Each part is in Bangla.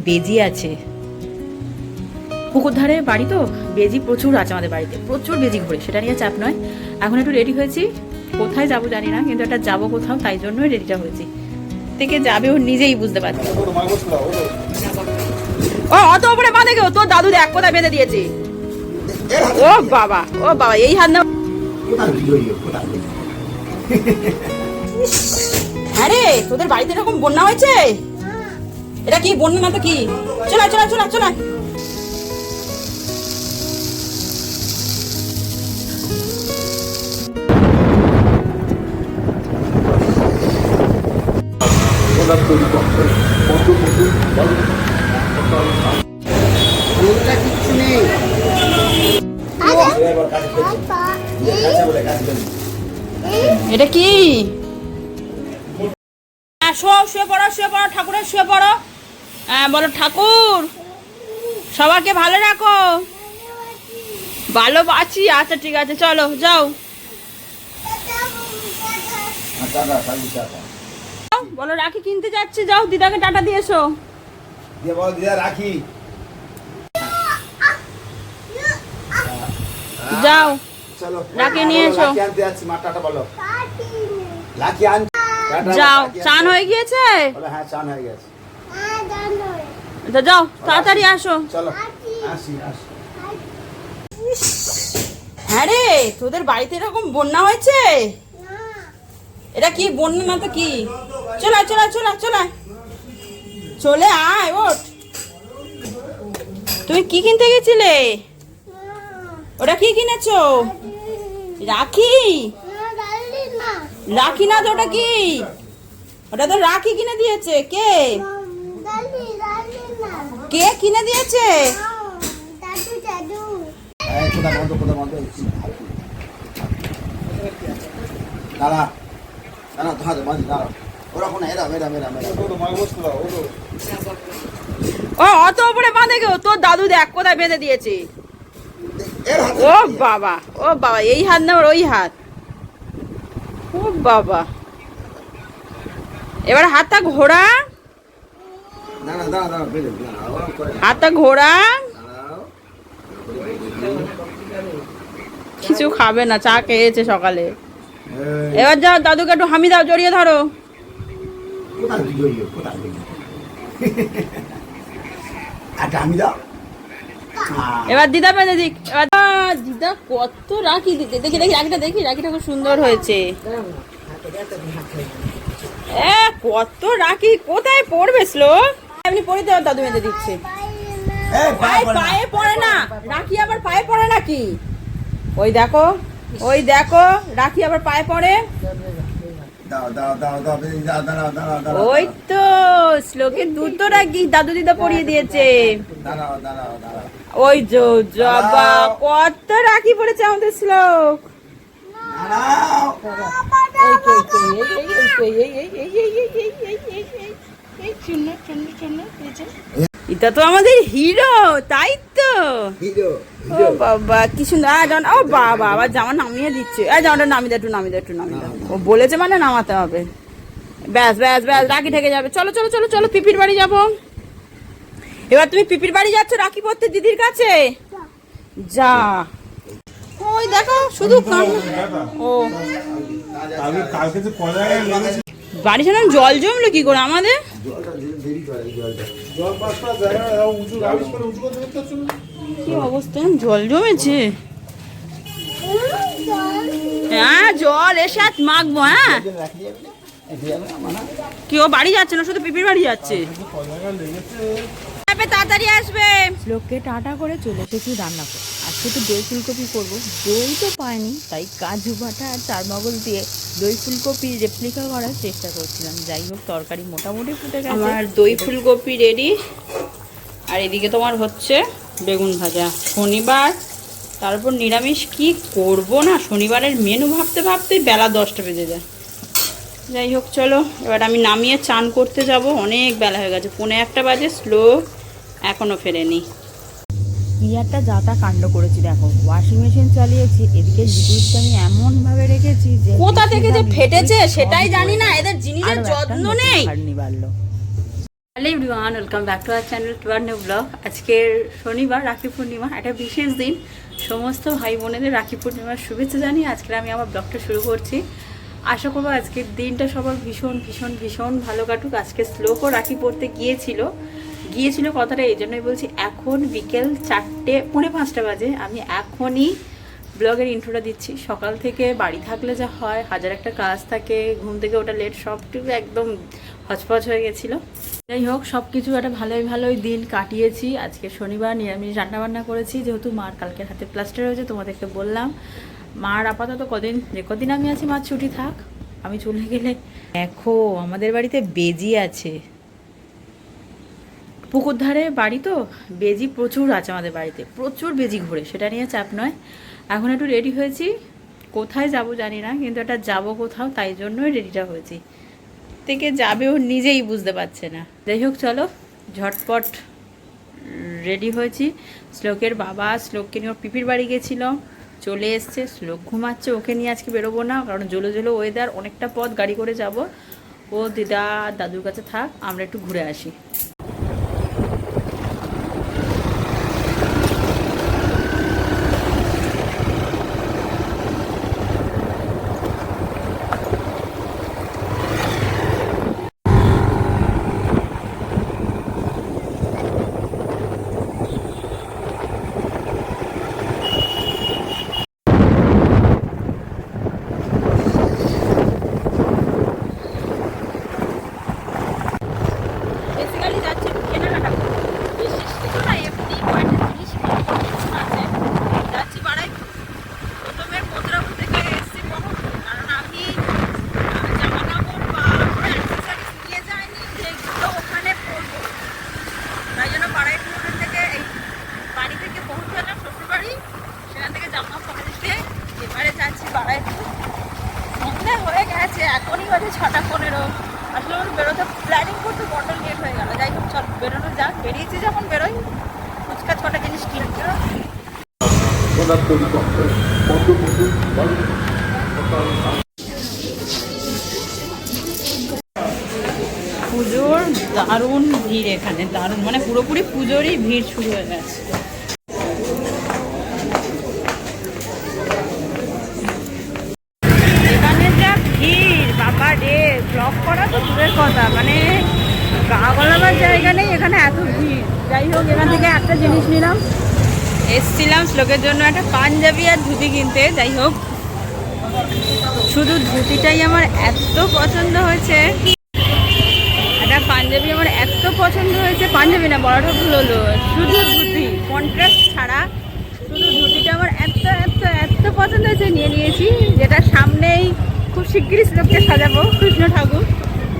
বেজি আছে, পুকুর ধারে বাড়ি তো, বেজি প্রচুর আছে আমাদের বাড়িতে, প্রচুর বেজি ঘুরে, সেটা নিয়ে চাপ নয়। এখন একটু রেডি হয়েছি, কোথায় যাবো জানি না, কিন্তু একটা যাবো কোথাও, তাই জন্যই রেডিটা হয়েছি। থেকে যাবে ও নিজেই বুঝতে পারছে। ও অত উপরে বাঁধে কেউ, তোর দাদু দেখ কোথায় বেঁধে দিয়েছে। ও বাবা, ও বাবা, এই হাত না। আরে তোদের বাড়িতে এরকম বন্যা হয়েছে? এটা কি বন্যা না তো কি? চলা চলা চলা চলা। এটা কি? শুয়ে পড়ো, শুয়ে পড়ো, ঠাকুরের শুয়ে পড়ো। হ্যাঁ বলো, ঠাকুর সবাইকে ভালো রাখো। ভালোবাসি। আচ্ছা ঠিক আছে, চলো যাও। বলো রাখি কিনতে যাচ্ছি, যাও দিদাকে টাটা দিয়ে এসো। রাখি যাও রাখি নিয়ে এসো। যাও, চান হয়ে গিয়েছে? হ্যাঁ চান হয়ে গেছে। যাও তাড়াতাড়ি আসো। চলো আসি আসি। হ্যাঁ রে, তোদের বাড়িতে এরকম বন্যা হয়েছে? এটা কি বন্যা না তো কি? চলা চলা চলা চলা, চলে আয়, ওঠ। তুমি কি কিনতে গেছিলে? ওটা কি কিনেছো? রাখি? রাখি না তো, ওটা কি? ওটা তো রাখি কিনে দিয়েছে। কে কে কিনে দিয়েছে? দাঁড়া দাঁড়া, ধরে বাঁধি, দাঁড়া। ওরকম এরা মেরা মেরা মেরা। ও অত উপরে বাঁধে কেউ, তোর দাদু দেখ কোথায় বেঁধে দিয়েছে। ও বাবা, ও বাবা, এই হাত না ওই হাত। ও বাবা, এবার হাতটা ঘোরা, দাঁড়া দাঁড়া দাঁড়া, বেঁধে দাঁড়া, ওরকম করে হাতটা ঘোরা। দাঁড়াও। কিছু খাবে না, চা খেয়েছে সকালে। এবার যাও, দাদুকে একটু হামি দাও, জড়িয়ে ধরো। কোথায় জড়িয়ে, কোথায় জড়িয়ে? আচ্ছা আমি দাও। এবার দিদা বেঁধে দিক। এবার দিদা কত রাখি দিতে, দেখি দেখি রাখিটা, দেখি রাখিটা খুব সুন্দর হয়েছে। কত রাখি, কোথায় পড়বে শ্লোক? এমনি পড়ে দেওয়ার দাদু বেঁধে দিচ্ছে। পায়ে পড়ে না রাখি, আবার পায়ে পড়ে নাকি? ওই দেখো, ওই দেখো, রাখি আবার পায়ে পড়ে। দাও দাও দাও দাও, দাও দাঁড়াও দাঁড়াও দাঁড়াও। ওই তো শ্লোকের দুটো রাখি দাদু দিদা পরিয়ে দিয়েছে। দাঁড়াও দাঁড়াও দাঁড়াও। ওই যে জবা, কত রাখি পড়েছে আমাদের শ্লোক। এটা তো আমাদের হিরো, তাই তো? ও বাবা কি সুন্দর। ও বাবা, আবার জামা নামিয়ে দিচ্ছে। জামাটা নামিয়ে দে, একটু নামিয়ে দে, একটু নামিয়ে দে। ও বলেছে মানে নামাতে হবে। ব্যাস ব্যাস ব্যাস, রাখি ঠেকে যাবে। চলো চলো চলো চলো, পিপির বাড়ি যাবো। এবার তুমি পিপির বাড়ি যাচ্ছ রাখি পড়তে দিদির কাছে? যা। ওই দেখো শুধু ও বাড়ি সামনে জল জমলো কি করে আমাদের? কি অবস্থা, জল জমেছে। হ্যাঁ জল এসে আজ মাখবো। হ্যাঁ কি ও বাড়ি যাচ্ছে না, শুধু পিপির বাড়ি যাচ্ছে? তাড়াতাড়ি আসবে। লোককে টাটা করে চলে এসেছি রান্না করে। আজকে তো দই ফুলকপি করবো। দই তো পাইনি, তাই কাজু বাটা আর চারমগজ দিয়ে দই ফুলকপি রেপ্লিকা করার চেষ্টা করছিলাম। যাই হোক, তরকারি মোটামুটি ফুটে গেছে। আমার দই ফুলকপি রেডি। আর এদিকে তোমার হচ্ছে বেগুন ভাজা। শনিবার, তারপর নিরামিষ কি করব না, শনিবারের মেনু ভাবতে ভাবতেই বেলা 10টা বেজে যায়। যাই হোক চলো, এবার আমি নামিয়ে চান করতে যাব। অনেক বেলা হয়ে গেছে, 1:45 বাজে। শ্লোক এখনো ফেরেনি। ইয়ারটা যা তা কাণ্ড করেছি দেখো। ওয়াশিং মেশিন চালিয়েছি, এদিকে লিকুইডটা আমি এমন ভাবে রেখেছি যে কোথা থেকে যে ফেটেছে সেটাই জানি না। এদের জিনিসের যত্ন নেই। Hello everyone, welcome back to our channel to our new blog. আজকের শনিবার, রাখি পূর্ণিমা, একটা বিশেষ দিন। সমস্ত ভাই বোনেদের রাখি পূর্ণিমার শুভেচ্ছা জানিয়ে আজকে আমি আমার ব্লগটা শুরু করছি। আশা করবো আজকের দিনটা সবার ভীষণ ভীষণ ভীষণ ভালো কাটুক। আজকে শ্লোকও রাখি পড়তে গিয়েছিল কথাটা এই জন্যই বলছি। এখন বিকেল 4টে পৌনে 5টা বাজে। আমি এখনই ব্লগের ইন্ট্রোটা দিচ্ছি। সকাল থেকে বাড়ি থাকলে যা হয়, হাজার একটা কাজ থাকে, ঘুম থেকে ওটা লেট, সবটুকু একদম হচপচ হয়ে গেছিলো। যাই হোক, সব কিছু একটা ভালোই দিন কাটিয়েছি। আজকে শনিবার, নিরামিষ রান্নাবান্না করেছি, যেহেতু মার কালকের হাতে প্লাস্টার হয়েছে, তোমাদেরকে বললাম। মার আপাতত কদিন আমি আছি, মার ছুটি থাক, আমি চলে গেলে। দেখো, আমাদের বাড়িতে বেজি আছে। পুকুর ধারে বাড়ি তো, বেজি প্রচুর আছে আমাদের বাড়িতে, প্রচুর বেজি ঘুরে, সেটা নিয়ে চাপ নয়। এখন একটু রেডি হয়েছি, কোথায় যাব জানি না, কিন্তু একটা যাব কোথাও, তাই জন্যই রেডিটা হয়েছি। থেকে যাবে ও নিজেই বুঝতে পারছে না। যাই হোক, চলো ঝটপট রেডি হয়েছি। শ্লোকের বাবা শ্লোককে নিয়ে ওর পিপির বাড়ি গেছিল, চলে এসছে। শ্লোক ঘুমাচ্ছে, ওকে নিয়ে আজকে বেরোবো না, কারণ জলো ওয়েদার, অনেকটা পথ গাড়ি করে যাব। ও দিদা দাদুর কাছে থাক, আমরা একটু ঘুরে আসি। এখনই বাজে 6টা 15। আসলে ওর বেরোতে প্ল্যানিং করতে বড় লেট হয়ে গেল। যাই হোক, চল বেরোনো যাক। বেরিয়েছি যখন বেরোই, ফুচকা 6টা জিনিস কিনতে। পুজোর দারুণ ভিড় এখানে, দারুণ মানে পুরোপুরি পুজোরই ভিড় শুরু হয়ে গেছে। ব্লগ করা তো দূরের কথা, মানে গা গলাবার জায়গা নেই, এখানে এত ভিড়। যাই হোক, এখান থেকে একটা জিনিস নিলাম, এসছিলাম শ্লোকের জন্য একটা পাঞ্জাবি আর ধুতি কিনতে। যাই হোক, শুধু ধুতিটাই আমার এত পছন্দ হয়েছে, একটা পাঞ্জাবি আমার এত পছন্দ হয়েছে, পাঞ্জাবি না বড়টা ভুল হলো, শুধু ধুতি, কন্ট্রাস্ট ছাড়া শুধু ধুতিটা আমার এত এত এত পছন্দ হয়েছে, নিয়ে নিয়েছি। যেটা সামনেই খুব শিগগিরই শ্লোককে সাজাবো, কৃষ্ণ ঠাকুর।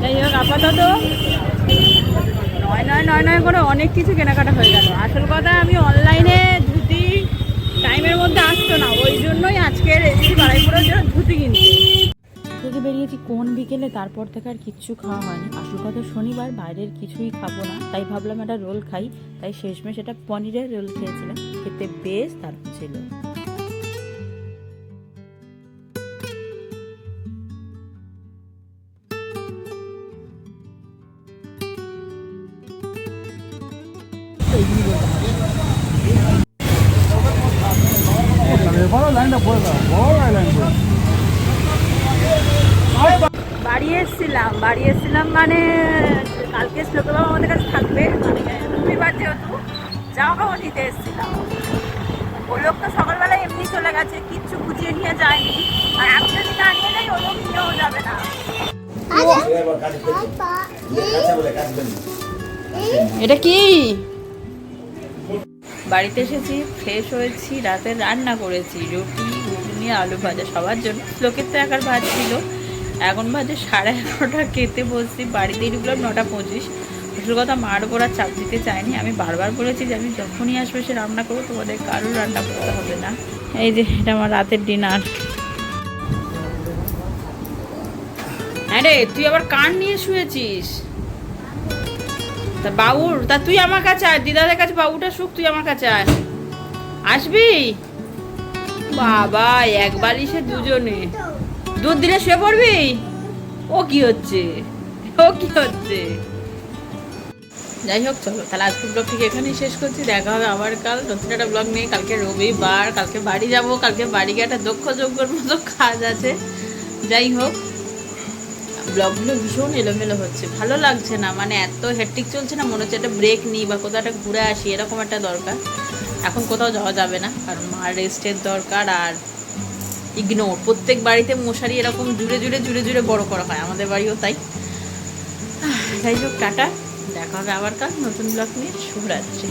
যাই হোক, আপাতত নয় করে অনেক কিছু কেনাকাটা হয়ে গেল। আসল কথা, আমি অনলাইনে ধুতি টাইমের মধ্যে আসতো না, ওই জন্যই আজকে এসেছি বাড়াইপুরের জন্য ধুতি কিনতে। থেকে বেরিয়েছি কোন বিকেলে, তারপর থেকে আর কিচ্ছু খাওয়া হয়নি। আসল কথা, শনিবার, বাইরের কিছুই খাবো না, তাই ভাবলাম একটা রোল খাই। তাই শেষমেশ এটা পনিরের রোল খেয়েছিলাম, খেতে বেশ দারুণ ছিল। বাড়ি এসেছিলাম মানে কালকে শ্লোকের বাবা আমাদের কাছে থাকবে, মানে রবিবার যেহেতু, জামা কাপড় নিতে এসেছিলাম। ওই লোক তো সকালবেলায় এমনি চলে গেছে, কিচ্ছু গুছিয়ে নিয়ে যায়নি। আর আমি যদি না নিয়ে যাই, ওই লোক নিয়েও যাবে না। এটা কি? বাড়িতে এসেছি, ফ্রেশ হয়েছি, রাতে রান্না করেছি, রুটি ঘুগনি আলু ভাজা সবার জন্য। শ্লোকের তো একার ভাত ছিল। এখন বাজে 11:30, খেতে বসছি। বাড়িতে ঢুকলাম 9:25। আসল কথা, মার উপর আর চাপ দিতে চাইনি। আমি বারবার বলেছি যে আমি যখনই আসবো সে রান্না করবো, তোমাদের কারোর রান্না করতে হবে না। এই যে এটা আমার রাতের ডিনার। হ্যাঁ রে, তুই আবার কান নিয়ে শুয়েছিস? তা বাবুর, তা তুই আমার কাছে আয়, দিদাদের কাছে বাবুটা শুক, তুই আমার কাছে আয়। আসবি? বাবা, এক বালিশে দুজনে। দুধ দিলে শুয়ে পড়বি? ও কি হচ্ছে? যাই হোক, চলো তাহলে আজকের ব্লগটিকে এখানেই শেষ করছি। দেখা হবে আবার কাল নতুন একটা ব্লগ নিয়ে। কালকে রবিবার, কালকে বাড়ি যাব, কালকে বাড়ি গিয়ে একটা দক্ষ যজ্ঞর মতো কাজ আছে। যাই হোক, ব্লগগুলো ভীষণ এলোমেলো হচ্ছে, ভালো লাগছে না, মানে এত হেক্টিক চলছে না, মনে হচ্ছে একটা ব্রেক নিই বা কোথাও একটা ঘুরে আসি, এরকম একটা দরকার। এখন কোথাও যাওয়া যাবে না, কারণ মার রেস্টের দরকার। আর ইগনোর, প্রত্যেক বাড়িতে মশারি এরকম জুড়ে জুড়ে জুড়ে জুড়ে বড় করা হয়, আমাদের বাড়িও তাই। যাই হোক, টাটা, দেখা হবে আবার কাল নতুন ব্লগ নিয়ে। শুভরাত্রি।